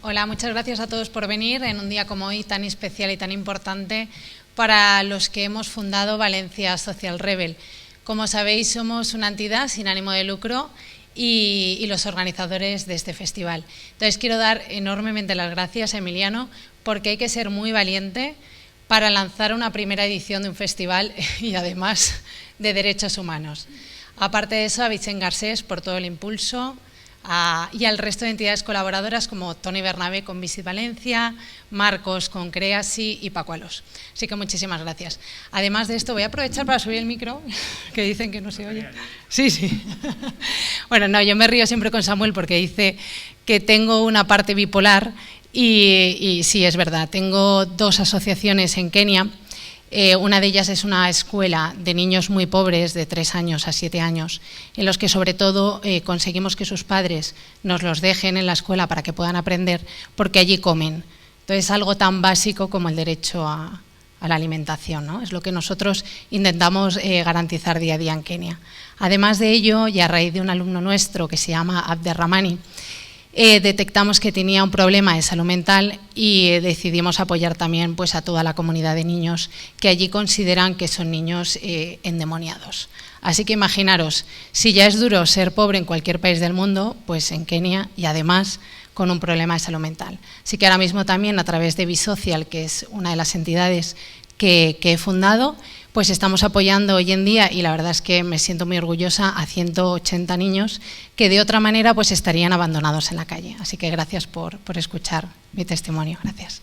Hola, muchas gracias a todos por venir en un día como hoy tan especial y tan importante para los que hemos fundado Valencia Social Rebel. Como sabéis, somos una entidad sin ánimo de lucro y los organizadores de este festival. Entonces, quiero dar enormemente las gracias a Emiliano, porque hay que ser muy valiente para lanzar una primera edición de un festival y además de derechos humanos. Aparte de eso, a Vicent Garcés por todo el impulso, y al resto de entidades colaboradoras como Toni Bernabé con Visit Valencia, Marcos con Creasi y Paco Alós. Así que muchísimas gracias. Además de esto, voy a aprovechar para subir el micro, que dicen que no se oye. Sí, sí. Bueno, no, yo me río siempre con Samuel porque dice que tengo una parte bipolar y sí, es verdad. Tengo dos asociaciones en Kenia. Una de ellas es una escuela de niños muy pobres, de 3 años a 7 años, en los que sobre todo conseguimos que sus padres nos los dejen en la escuela para que puedan aprender, porque allí comen. Entonces, algo tan básico como el derecho a la alimentación, ¿no? Es lo que nosotros intentamos garantizar día a día en Kenia. Además de ello, y a raíz de un alumno nuestro que se llama Abderramani, detectamos que tenía un problema de salud mental y decidimos apoyar también pues, a toda la comunidad de niños que allí consideran que son niños endemoniados. Así que imaginaros, si ya es duro ser pobre en cualquier país del mundo, pues en Kenia y además con un problema de salud mental. Así que ahora mismo también a través de Bisocial, que es una de las entidades que he fundado, pues estamos apoyando hoy en día, y la verdad es que me siento muy orgullosa, a 180 niños que de otra manera pues estarían abandonados en la calle. Así que gracias por escuchar mi testimonio. Gracias.